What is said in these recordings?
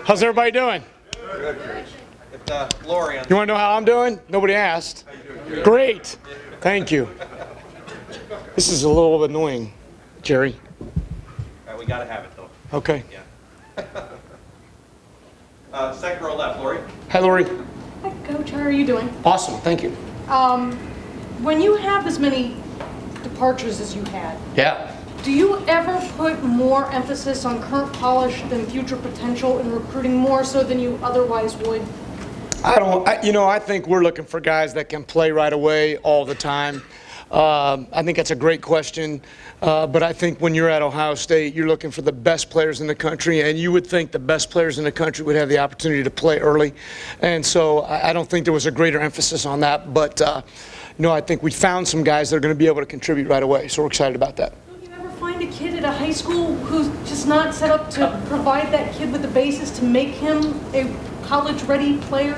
How's everybody doing? Good. Lori on. You want to know how I'm doing? Nobody asked. Great. Thank you. This is a little annoying, Jerry. We got to have it, though. Okay. Yeah. Second row left, Lori. Hi, Lori. Hi, Coach. How are you doing? Awesome. Thank you. When you have as many departures as you had, Yeah. do you ever put more emphasis on current polish than future potential in recruiting more so than you otherwise would? I think we're looking for guys that can play right away all the time. I think that's a great question, but I think when you're at Ohio State, you're looking for the best players in the country, and you would think the best players in the country would have the opportunity to play early. And so I don't think there was a greater emphasis on that, but I think we found some guys that are going to be able to contribute right away, so we're excited about that. Don't you ever find a kid at a high school who's just not set up to provide that kid with the basis to make him a college-ready player?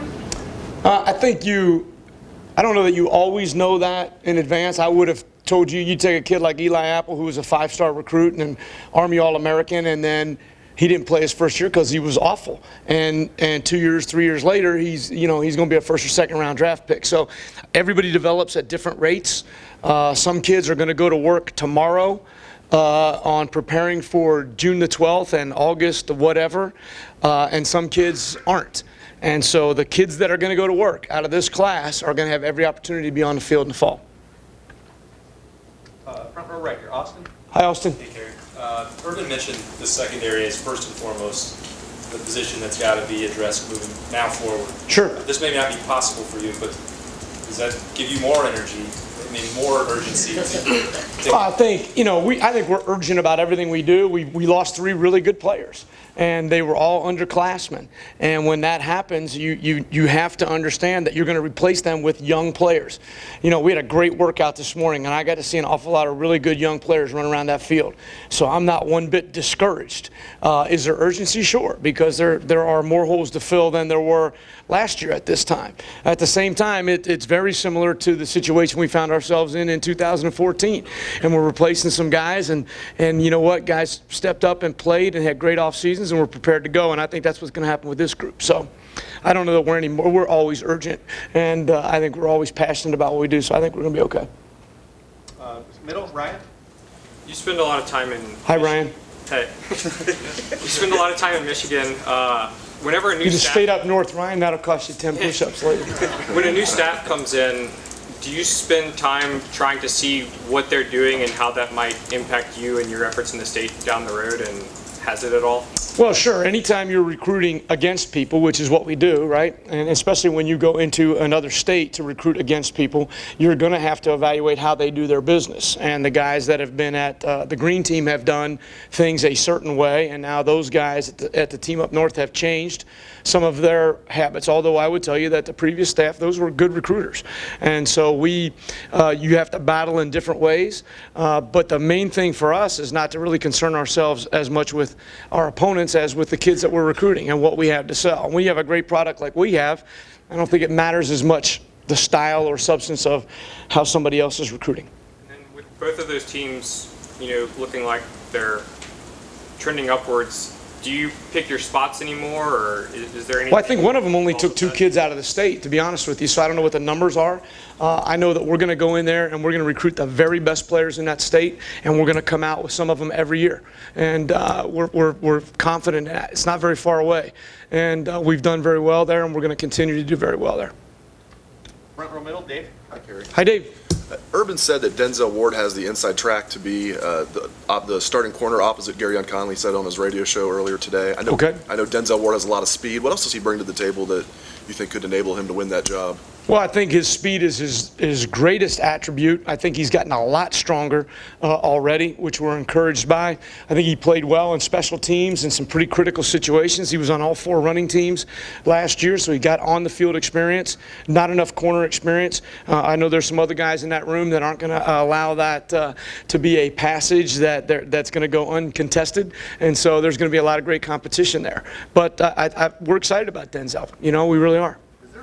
I don't know that you always know that in advance. I would have told you take a kid like Eli Apple, who was a 5-star recruit and an Army All-American, and then he didn't play his first year because he was awful. And 2 years, 3 years later, he's going to be a first or second round draft pick. So everybody develops at different rates. Some kids are going to go to work tomorrow on preparing for June the 12th and August whatever, and some kids aren't. And so the kids that are going to go to work out of this class are going to have every opportunity to be on the field in the fall. Front row right here, Austin. Hi, Austin. Hey, Kerry. Urban mentioned the secondary is first and foremost the position that's got to be addressed moving now forward. Sure. This may not be possible for you, but does that give you more energy? I mean, more urgency? I think we're urgent about everything we do. We lost 3 really good players, and they were all underclassmen. And when that happens, you have to understand that you're going to replace them with young players. We had a great workout this morning, and I got to see an awful lot of really good young players run around that field. So I'm not one bit discouraged. Is there urgency? Sure, because there are more holes to fill than there were last year at this time. At the same time, it's very similar to the situation we found ourselves in 2014, and we're replacing some guys, and you know what, guys stepped up and played and had great off seasons, and we're prepared to go, and I think that's what's going to happen with this group. So I don't know that we're always urgent, and I think we're always passionate about what we do, so I think we're going to be okay. Middle, Ryan. You spend a lot of time in Hi, Ryan. Hey. You spend a lot of time in Michigan. Whenever a new You just staff, stayed up north, Ryan. That'll cost you 10 push-ups later. when a new staff comes in, do you spend time trying to see what they're doing and how that might impact you and your efforts in the state down the road, and has it at all? Well, sure. Anytime you're recruiting against people, which is what we do, right? And especially when you go into another state to recruit against people, you're going to have to evaluate how they do their business. And the guys that have been at the green team have done things a certain way, and now those guys at the team up north have changed some of their habits. Although I would tell you that the previous staff, those were good recruiters. And so you have to battle in different ways. But the main thing for us is not to really concern ourselves as much with our opponents as with the kids that we're recruiting and what we have to sell. When you have a great product like we have, I don't think it matters as much the style or substance of how somebody else is recruiting. And then with both of those teams, looking like they're trending upwards, do you pick your spots anymore, or is there any? Well, I think one of them only took 2 kids out of the state, to be honest with you, so I don't know what the numbers are. I know that we're going to go in there and we're going to recruit the very best players in that state, and we're going to come out with some of them every year. And we're confident in that. It's not very far away. And we've done very well there, and we're going to continue to do very well there. Front row middle, Dave. Hi, Kerry. Hi, Dave. Urban said that Denzel Ward has the inside track to be the starting corner opposite Gary Conley said on his radio show earlier today. I know Denzel Ward has a lot of speed. What else does he bring to the table that you think could enable him to win that job? Well, I think his speed is his greatest attribute. I think he's gotten a lot stronger already, which we're encouraged by. I think he played well in special teams in some pretty critical situations. He was on all 4 running teams last year, so he got on the field experience, not enough corner experience. I know there's some other guys in that room that aren't going to allow that to be a passage that's going to go uncontested, and so there's going to be a lot of great competition there. But we're excited about Denzel. We really are.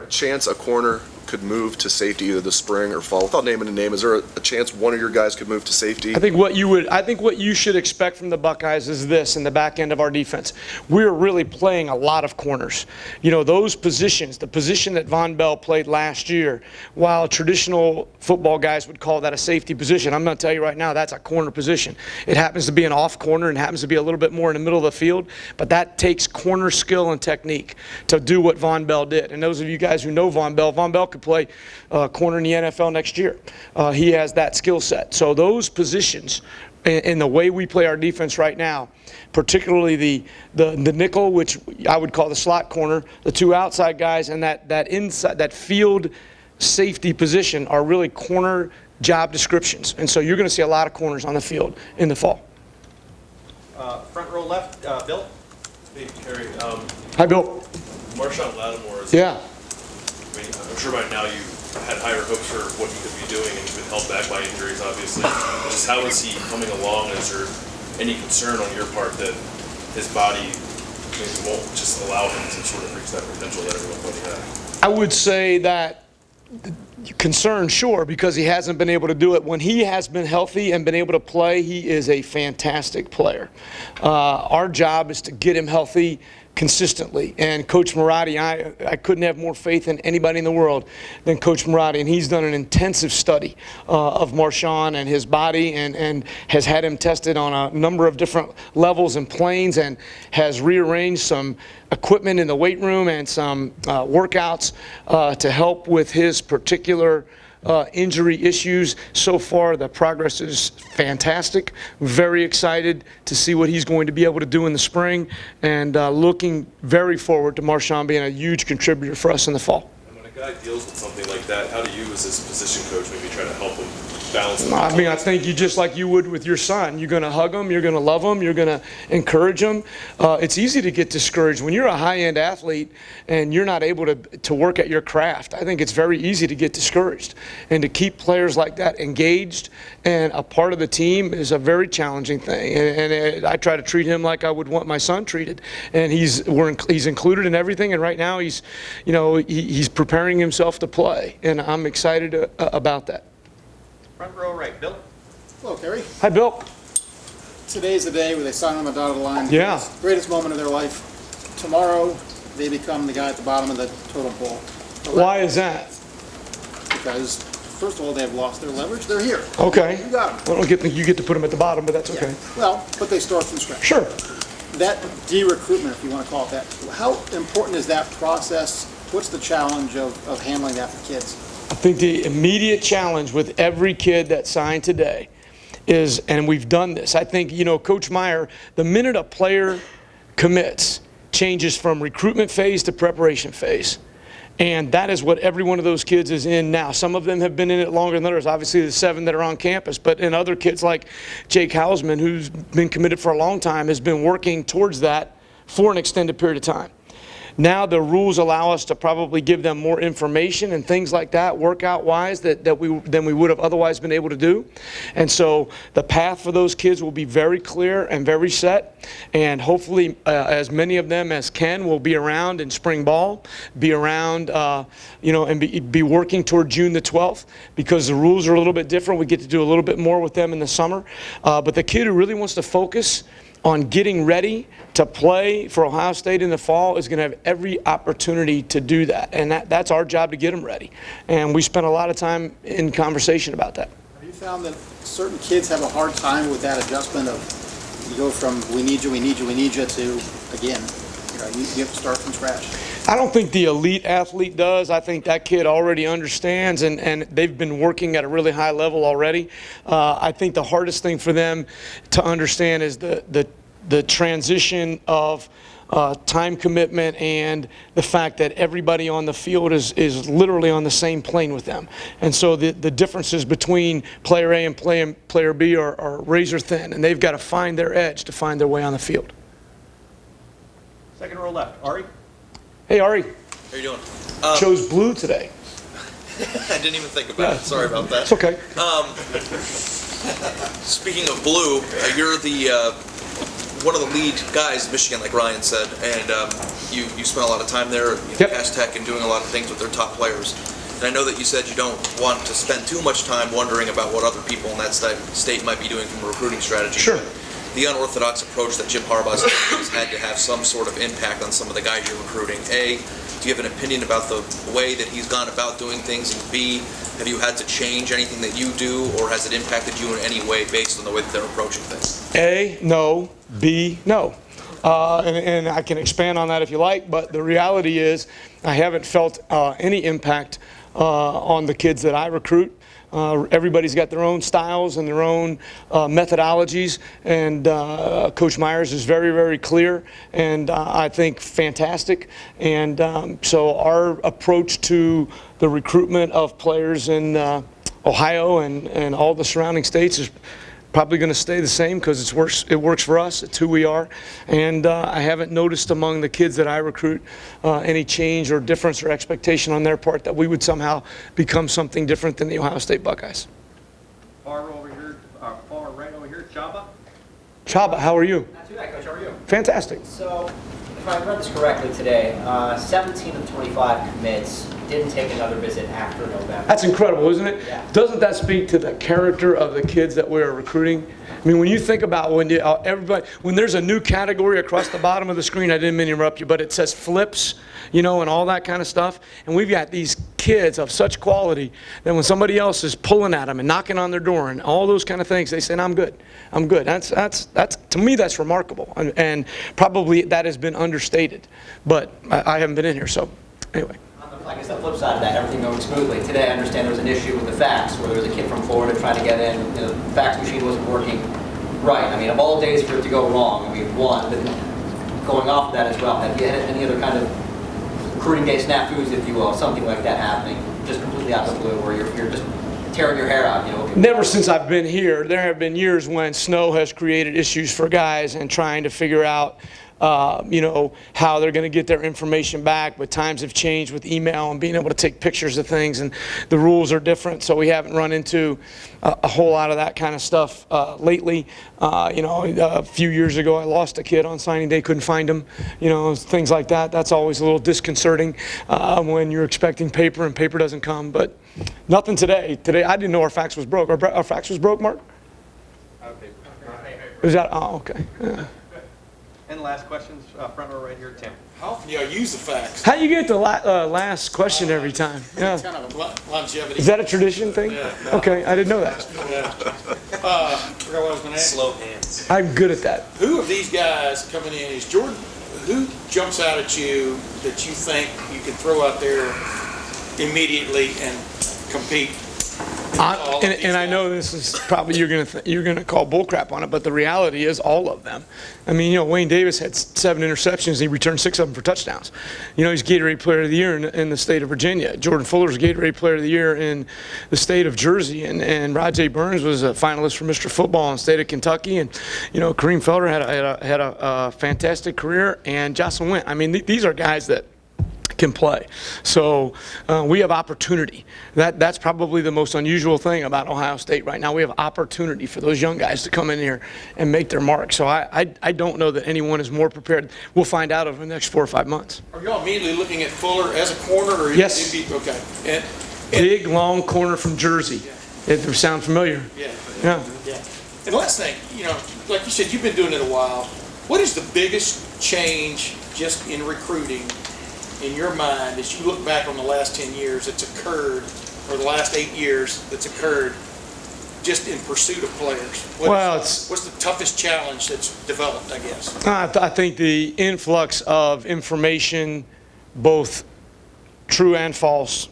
Chance a corner could move to safety either this spring or fall? Without naming a name, is there a chance one of your guys could move to safety? I think what you should expect from the Buckeyes is this in the back end of our defense. We're really playing a lot of corners. You know, those positions, the position that Von Bell played last year, while traditional football guys would call that a safety position, I'm going to tell you right now that's a corner position. It happens to be an off corner and happens to be a little bit more in the middle of the field, but that takes corner skill and technique to do what Von Bell did. And those of you guys who know Von Bell could play corner in the NFL next year. He has that skill set. So those positions in the way we play our defense right now, particularly the nickel, which I would call the slot corner, the two outside guys, and that inside, that field safety position are really corner job descriptions. And so you're going to see a lot of corners on the field in the fall. Front row left, Bill. Hey, Kerry, Hi, Bill. Marshawn Lattimore is, Yeah. I mean, I'm sure by now you had higher hopes for what he could be doing, and he's been held back by injuries, obviously. Just how is he coming along? Is there any concern on your part that his body maybe won't just allow him to sort of reach that potential that everyone thought he had? I would say that concern, sure, because he hasn't been able to do it. When he has been healthy and been able to play, he is a fantastic player. Our job is to get him healthy consistently. And Coach Marotti, I couldn't have more faith in anybody in the world than Coach Marotti. And he's done an intensive study of Marshawn and his body and has had him tested on a number of different levels and planes and has rearranged some equipment in the weight room and some workouts to help with his particular injury issues. So far, the progress is fantastic. Very excited to see what he's going to be able to do in the spring, and looking very forward to Marshawn being a huge contributor for us in the fall. And when a guy deals with something like that, how do you, as his position coach, maybe try to help him balance it? I mean, I think you just like you would with your son. You're going to hug him. You're going to love him. You're going to encourage him. It's easy to get discouraged when you're a high-end athlete and you're not able to work at your craft. I think it's very easy to get discouraged. And to keep players like that engaged and a part of the team is a very challenging thing. And I try to treat him like I would want my son treated. And he's included in everything. And right now he's preparing himself to play. And I'm excited about that. Front row right, Bill. Hello, Kerry. Hi, Bill. Today's the day where they sign on the dotted line. Yeah. Greatest moment of their life. Tomorrow, they become the guy at the bottom of the totem pole. Why is that? Because, first of all, they have lost their leverage. They're here. Okay. You got them. I don't think you get to put them at the bottom, but that's okay. Yeah. Well, but they start from scratch. Sure. That de-recruitment, if you want to call it that, how important is that process? What's the challenge of handling that for kids? I think the immediate challenge with every kid that signed today is, and we've done this, I think, Coach Meyer, the minute a player commits, changes from recruitment phase to preparation phase. And that is what every one of those kids is in now. Some of them have been in it longer than others. Obviously, the 7 that are on campus. But in other kids like Jake Hausman, who's been committed for a long time, has been working towards that for an extended period of time. Now the rules allow us to probably give them more information and things like that, workout-wise, than we would have otherwise been able to do. And so the path for those kids will be very clear and very set. And hopefully as many of them as can will be around in spring ball, be around, and be working toward June the 12th, because the rules are a little bit different. We get to do a little bit more with them in the summer. But the kid who really wants to focus on getting ready to play for Ohio State in the fall is going to have every opportunity to do that. And that's our job, to get them ready. And we spent a lot of time in conversation about that. Have you found that certain kids have a hard time with that adjustment of, you go from we need you, we need you, we need you, to, again, you have to start from scratch? I don't think the elite athlete does. I think that kid already understands, and they've been working at a really high level already. I think the hardest thing for them to understand is the transition of time commitment and the fact that everybody on the field is literally on the same plane with them. And so the differences between player A and player B are razor thin, and they've got to find their edge to find their way on the field. Second row left, Ari. Hey, Ari. How you doing? Chose blue today. I didn't even think about it. Sorry about that. It's okay. Speaking of blue, you're the one of the lead guys in Michigan, like Ryan said, and you spent a lot of time there, Yep. Cass Tech, and doing a lot of things with their top players. And I know that you said you don't want to spend too much time wondering about what other people in that state might be doing from a recruiting strategy. Sure. The unorthodox approach that Jim Harbaugh's taken has had to have some sort of impact on some of the guys you're recruiting. A, do you have an opinion about the way that he's gone about doing things? And B, have you had to change anything that you do, or has it impacted you in any way based on the way that they're approaching things? A, no. B, no. And I can expand on that if you like, but the reality is I haven't felt any impact on the kids that I recruit. Everybody's got their own styles and their own methodologies, and Coach Myers is very, very clear, and I think fantastic. And so our approach to the recruitment of players in Ohio and all the surrounding states is probably going to stay the same because it works for us. It's who we are. And I haven't noticed among the kids that I recruit any change or difference or expectation on their part that we would somehow become something different than the Ohio State Buckeyes. Far right over here, Chaba. Chaba, how are you? Not too bad, Coach. How are you? Fantastic. So, if I read this correctly today, 17 of 25 commits didn't take another visit after November. That's incredible, isn't it? Yeah. Doesn't that speak to the character of the kids that we're recruiting? I mean, when you think about when there's a new category across the bottom of the screen, I didn't mean to interrupt you, but it says flips, and all that kind of stuff. And we've got these kids of such quality that when somebody else is pulling at them and knocking on their door and all those kind of things, they say, "I'm good. I'm good." That's to me, that's remarkable, and probably that has been understated. But I haven't been in here, so anyway. I guess the flip side of that, everything going smoothly. Today, I understand there was an issue with the fax, where there was a kid from Florida trying to get in. The fax machine wasn't working right. I mean, of all days for it to go wrong, I mean, one, but going off of that as well, have you had any other kind of recruiting day snafus, if you will, something like that happening, just completely out of the blue, where you're just tearing your hair out, Never since I've been here. There have been years when snow has created issues for guys and trying to figure out how they're going to get their information back, but times have changed with email and being able to take pictures of things, and the rules are different, so we haven't run into a whole lot of that kind of stuff lately. A few years ago I lost a kid on signing day, couldn't find him, things like that. That's always a little disconcerting when you're expecting paper and paper doesn't come, but nothing today. Today I didn't know our fax was broke. Our fax was broke, Mark? Is that, okay. Yeah. And last questions, front row right here, Tim. How often do y'all use the fax? How you get the last question every time? Yeah. It's kind of a longevity. Is that a tradition thing? Yeah. Okay, I didn't know that. Yeah. Forgot what I was going to ask. Slow hands. I'm good at that. Who of these guys coming in is Jordan? Who jumps out at you that you think you can throw out there immediately and compete? And I know this is probably you're gonna call bullcrap on it, but the reality is all of them. I mean, Wayne Davis had 7 interceptions. And he returned 6 of them for touchdowns. He's Gatorade Player of the Year in the state of Virginia. Jordan Fuller's Gatorade Player of the Year in the state of Jersey, and Rajay Burns was a finalist for Mr. Football in the state of Kentucky. And Kareem Felder had a fantastic career, and Jocelyn Went. I mean, these are guys that can play. So we have opportunity. That's probably the most unusual thing about Ohio State right now. We have opportunity for those young guys to come in here and make their mark. So I don't know that anyone is more prepared. We'll find out over the next 4 or 5 months. Are y'all immediately looking at Fuller as a corner? Or Yes. Okay. And big, long corner from Jersey. Yeah. If it sound familiar. Yeah. Yeah. Yeah. And last thing, like you said, you've been doing it a while. What is the biggest change just in recruiting in your mind as you look back on the last 10 years that's occurred, or the last 8 years that's occurred, just in pursuit of players? What's the toughest challenge that's developed, I guess? I think the influx of information, both true and false,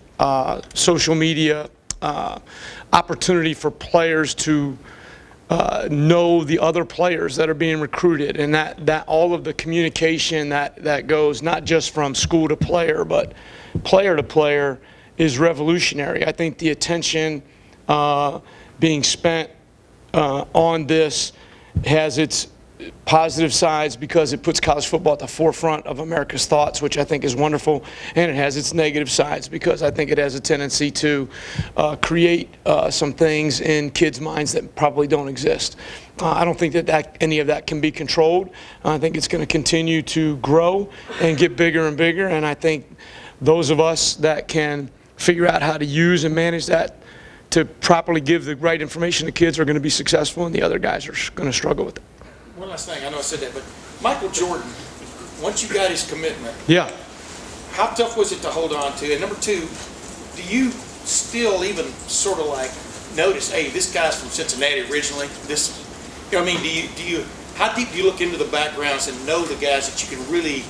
social media, opportunity for players to know the other players that are being recruited, and that all of the communication that goes not just from school to player, but player to player is revolutionary. I think the attention being spent on this has its positive sides because it puts college football at the forefront of America's thoughts, which I think is wonderful, and it has its negative sides because I think it has a tendency to create some things in kids' minds that probably don't exist. I don't think that any of that can be controlled. I think it's going to continue to grow and get bigger and bigger, and I think those of us that can figure out how to use and manage that to properly give the right information to kids are going to be successful, and the other guys are going to struggle with it. One last thing, I know I said that, but Michael Jordan, once you got his commitment, Yeah. how tough was it to hold on to? And number two, do you still even sort of like notice, hey, this guy's from Cincinnati originally, this, you know what I mean, do you, how deep do you look into the backgrounds and know the guys that you can really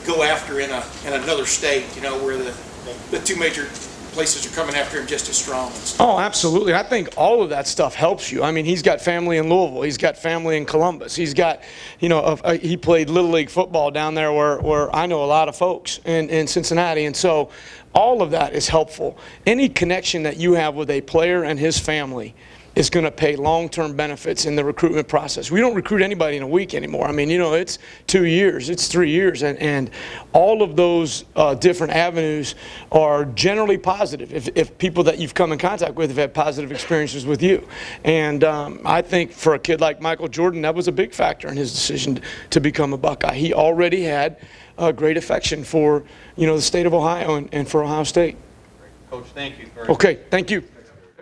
go after in another state, you know, where the two major places are coming after him just as strong? Oh, absolutely. I think all of that stuff helps you. I mean, he's got family in Louisville. He's got family in Columbus. He's got, you know, he played Little League football down there where I know a lot of folks in Cincinnati. And so all of that is helpful. Any connection that you have with a player and his family is going to pay long-term benefits in the recruitment process. We don't recruit anybody in a week anymore. I mean, you know, it's 2 years, it's 3 years, and all of those different avenues are generally positive if people that you've come in contact with have had positive experiences with you. And I think for a kid like Michael Jordan, that was a big factor in his decision to become a Buckeye. He already had a great affection for, you know, the state of Ohio and for Ohio State. Coach, thank you. Okay, thank you.